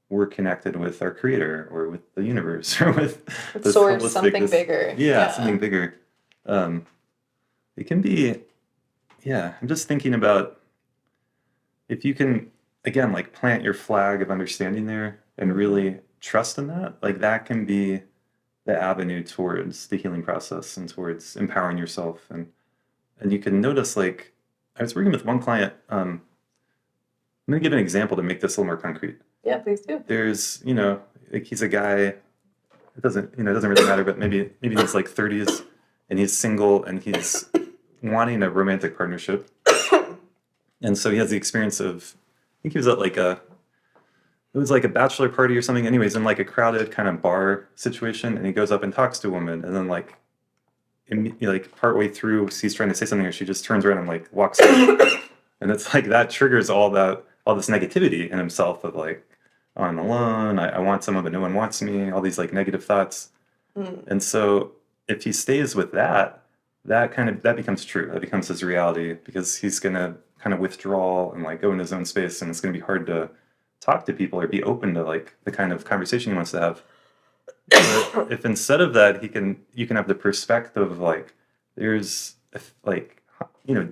we're connected with our creator, or with the universe, or with this source, holistic, something bigger. Yeah, something bigger. It can be, I'm just thinking about if you can, again, like plant your flag of understanding there and really trust in that, like that can be the avenue towards the healing process and towards empowering yourself. And you can notice, like, I was working with one client. I'm going to give an example to make this a little more concrete. Yeah, please do. There's, like he's a guy, it doesn't really matter, but maybe in his like 30s, and he's single, and he's wanting a romantic partnership. And so he has the experience of, I think he was at it was like a bachelor party or something. Anyways, in like a crowded kind of bar situation, and he goes up and talks to a woman, and then like partway through, he's trying to say something, and she just turns around and like walks away. And it's like that triggers all this negativity in himself of like, oh, I'm alone, I want someone, but no one wants me, all these like negative thoughts. And so if he stays with that becomes true. That becomes his reality, because he's going to kind of withdraw and like go in his own space, and it's going to be hard to talk to people or be open to like the kind of conversation he wants to have. But if instead of that, you can have the perspective of like, there's like,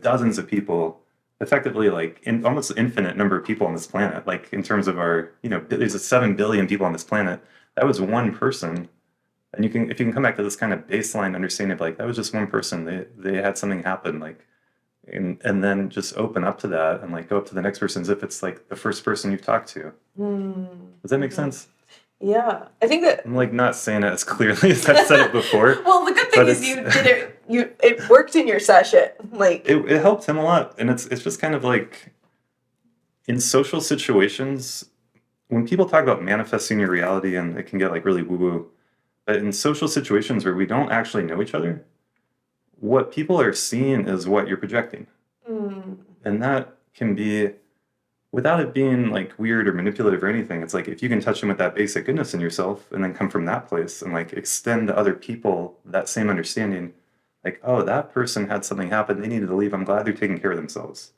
dozens of people, effectively like in almost infinite number of people on this planet, like in terms of our, there's 7 billion people on this planet. That was one person. And if you can come back to this kind of baseline understanding of like, that was just one person, they had something happen, like, and then just open up to that and like go up to the next person as if it's like the first person you've talked to. Does that make sense? Yeah, I think that I'm like not saying it as clearly as I've said it before. well, the good thing is you did it. It worked in your session. Like it helped him a lot, and it's just kind of like in social situations when people talk about manifesting your reality, and it can get like really woo woo. But in social situations where we don't actually know each other, what people are seeing is what you're projecting, and that can be, without it being like weird or manipulative or anything, it's like if you can touch them with that basic goodness in yourself and then come from that place and like extend to other people that same understanding, like, oh, that person had something happen, they needed to leave, I'm glad they're taking care of themselves.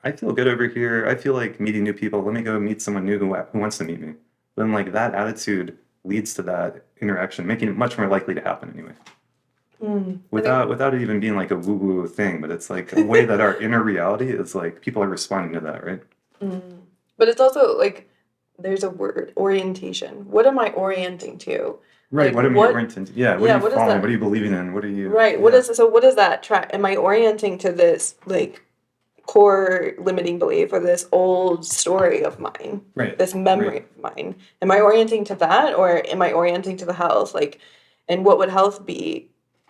I feel good over here, I feel like meeting new people, let me go meet someone new who wants to meet me. Then like that attitude leads to that interaction, making it much more likely to happen anyway. Without it even being like a woo-woo thing, but it's like a way that our inner reality is like people are responding to that, right? But it's also like there's a word, orientation. What am I orienting to? Right. Like, what am I orienting to? Yeah. What are you what is following? that? What are you believing in? What are you? Right. Yeah. What is that track? Am I orienting to this like core limiting belief or this old story of mine? Right. This memory of mine. Am I orienting to that, or am I orienting to the health? Like, and what would health be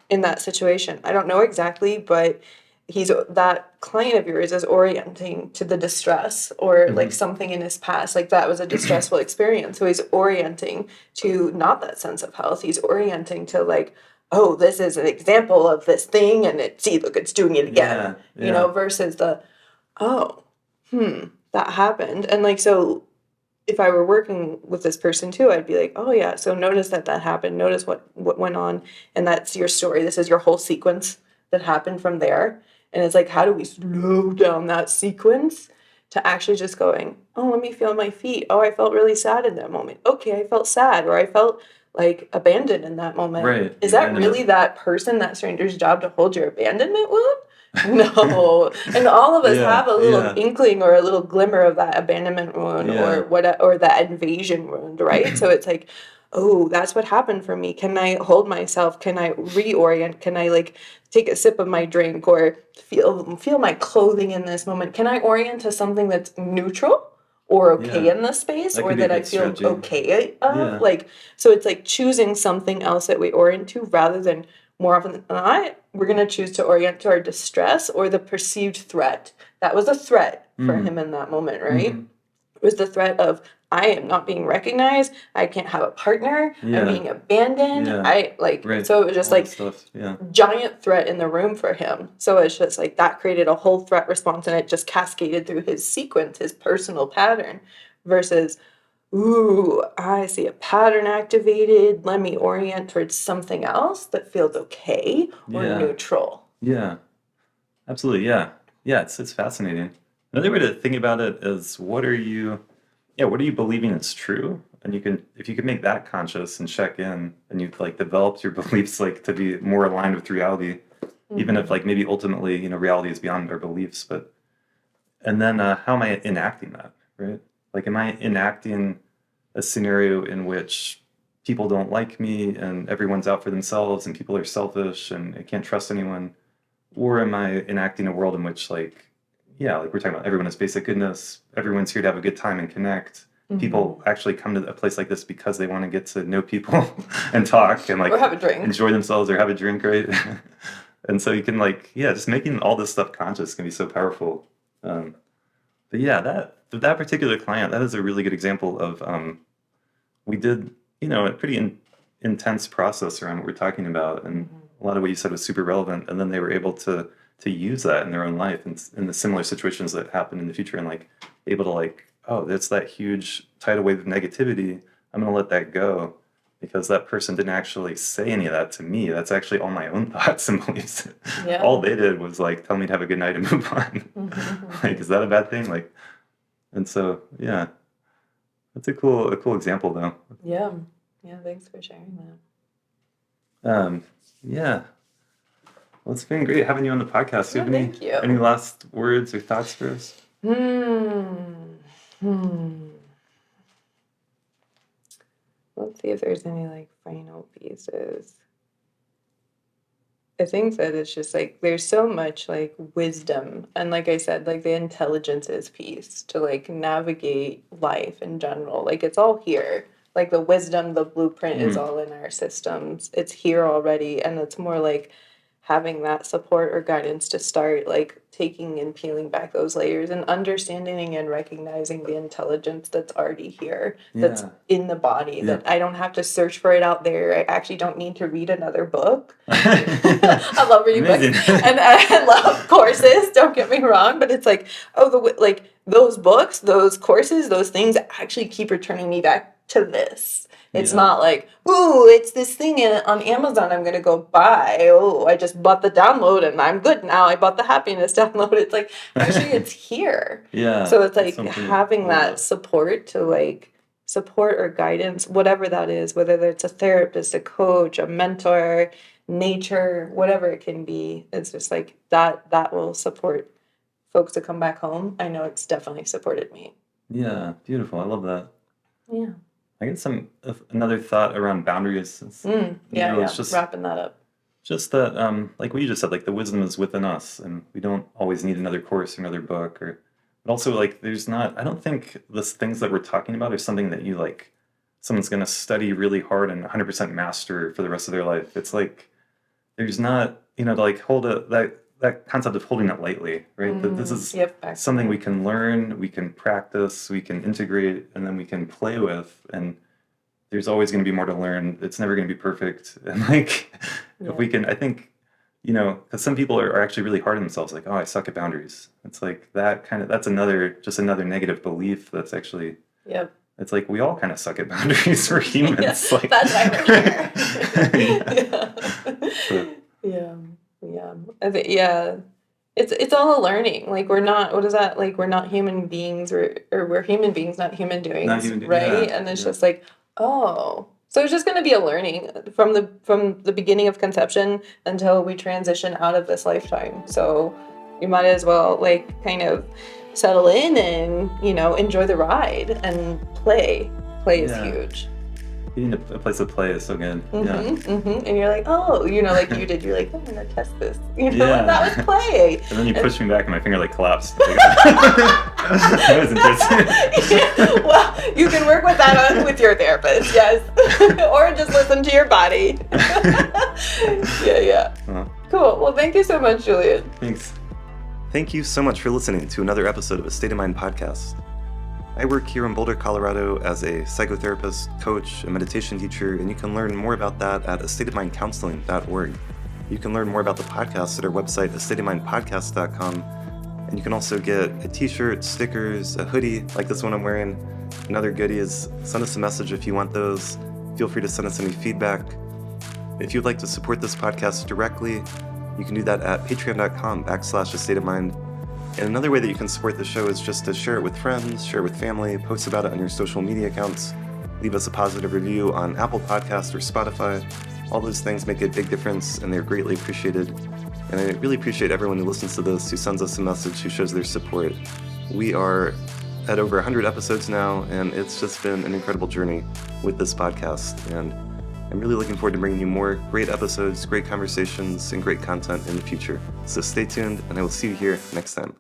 in that situation? I don't know exactly, but that client of yours is orienting to the distress or like something in his past, like that was a distressful experience. So he's orienting to not that sense of health. He's orienting to like, oh, this is an example of this thing, and look, it's doing it again. Versus the, that happened. And like, so if I were working with this person too, I'd be like, oh yeah, so notice that happened. Notice what went on, and that's your story. This is your whole sequence that happened from there. And it's like, how do we slow down that sequence to actually just going, oh, let me feel my feet. Oh, I felt really sad in that moment. Okay, I felt sad, or I felt like abandoned in that moment. Right. Is that really that stranger's job to hold your abandonment wound? No. And all of us have a little inkling or a little glimmer of that abandonment wound or that invasion wound, right? So it's like, oh, that's what happened for me. Can I hold myself? Can I reorient? Can I like take a sip of my drink or feel my clothing in this moment? Can I orient to something that's neutral or okay Yeah. in this space, That or can be a that I good feel strategy. okay of? Yeah. Like, so it's like choosing something else that we orient to rather than more often than not, we're going to choose to orient to our distress or the perceived threat. That was a threat for him in that moment, right? It was the threat of, I am not being recognized. I can't have a partner. Yeah. I'm being abandoned. Yeah. I like, Right. so it was just All like that stuff. Yeah. giant threat in the room for him. So it's just like that created a whole threat response, and it just cascaded through his sequence, his personal pattern, versus, ooh, I see a pattern activated. Let me orient towards something else that feels okay or Yeah. neutral. Yeah. Absolutely. Yeah. Yeah. It's fascinating. Another way to think about it is what are you believing is true? And if you can make that conscious and check in, and you've like developed your beliefs like to be more aligned with reality, even if like maybe ultimately, reality is beyond our beliefs, but, and then how am I enacting that, right? Like, am I enacting a scenario in which people don't like me and everyone's out for themselves and people are selfish and I can't trust anyone? Or am I enacting a world in which like we're talking about everyone has basic goodness, everyone's here to have a good time and connect. People actually come to a place like this because they want to get to know people and talk and like Or have a drink. enjoy themselves or have a drink, right? And so you can like, just making all this stuff conscious can be so powerful. But yeah, that particular client, that is a really good example of we did, a pretty intense process around what we're talking about, and a lot of what you said was super relevant. And then they were able to use that in their own life and in the similar situations that happen in the future, and like able to like, oh, that's that huge tidal wave of negativity. I'm going to let that go because that person didn't actually say any of that to me. That's actually all my own thoughts and beliefs. Yeah. All they did was like tell me to have a good night and move on. Like, is that a bad thing? Like, and so yeah, that's a cool example though. Yeah. Yeah. Thanks for sharing that. Yeah. Well, it's been great having you on the podcast. Do you have thank you. any last words or thoughts for us? Let's see if there's any like final pieces. I think that it's just like there's so much like wisdom, and like I said, like the intelligences piece to like navigate life in general. Like it's all here. Like the wisdom, the blueprint is all in our systems. It's here already, and it's more like having that support or guidance to start like taking and peeling back those layers and understanding and recognizing the intelligence that's already here, that's in the body, that I don't have to search for it out there. I actually don't need to read another book. I love reading books and I love courses, don't get me wrong, but it's like, like those books, those courses, those things actually keep returning me back to this. It's not like, ooh, it's this thing on Amazon I'm going to go buy. Oh, I just bought the download and I'm good now. I bought the happiness download. It's like, actually, it's here. So it's like having that support to like support or guidance, whatever that is, whether it's a therapist, a coach, a mentor, nature, whatever it can be. It's just like that will support folks to come back home. I know it's definitely supported me. Yeah, beautiful. I love that. Yeah. I get another thought around boundaries. It's just wrapping that up. Just that, like what you just said, like the wisdom is within us, and we don't always need another course or another book. But also, like, I don't think the things that we're talking about are something that you like, someone's going to study really hard and 100% master for the rest of their life. It's like there's not, to like hold that concept of holding it lightly, right? That this is something we can learn, we can practice, we can integrate, and then we can play with. And there's always going to be more to learn. It's never going to be perfect. And like, if we can, I think, because some people are actually really hard on themselves, like, oh, I suck at boundaries. It's like that's just another negative belief that's actually, it's like we all kind of suck at boundaries. We're humans. Like, that's why we're here. I think, it's all a learning. Like we're not, what is that? Like we're not human beings, or we're human beings, not human doings, right? And it's just like, oh, so it's just going to be a learning from the beginning of conception until we transition out of this lifetime. So you might as well like kind of settle in and enjoy the ride and play. Play is huge. Getting a place to play is so good. And you're like, oh, like you did. You're like, I'm gonna test this. And that was play. And then you pushed me back, and my finger collapsed. That was interesting. Well, you can work with that with your therapist, yes, or just listen to your body. Yeah. Cool. Well, thank you so much, Julian. Thanks. Thank you so much for listening to another episode of A State of Mind podcast. I work here in Boulder, Colorado as a psychotherapist, coach, and meditation teacher, and you can learn more about that at astateofmindcounseling.org. You can learn more about the podcast at our website, astateofmindpodcast.com, and you can also get a t-shirt, stickers, a hoodie like this one I'm wearing, and other goodies. Send us a message if you want those. Feel free to send us any feedback. If you'd like to support this podcast directly, you can do that at patreon.com/astateofmind. And another way that you can support the show is just to share it with friends, share it with family, post about it on your social media accounts, leave us a positive review on Apple Podcasts or Spotify. All those things make a big difference, and they're greatly appreciated. And I really appreciate everyone who listens to this, who sends us a message, who shows their support. We are at over 100 episodes now, and it's just been an incredible journey with this podcast. And I'm really looking forward to bringing you more great episodes, great conversations, and great content in the future. So stay tuned, and I will see you here next time.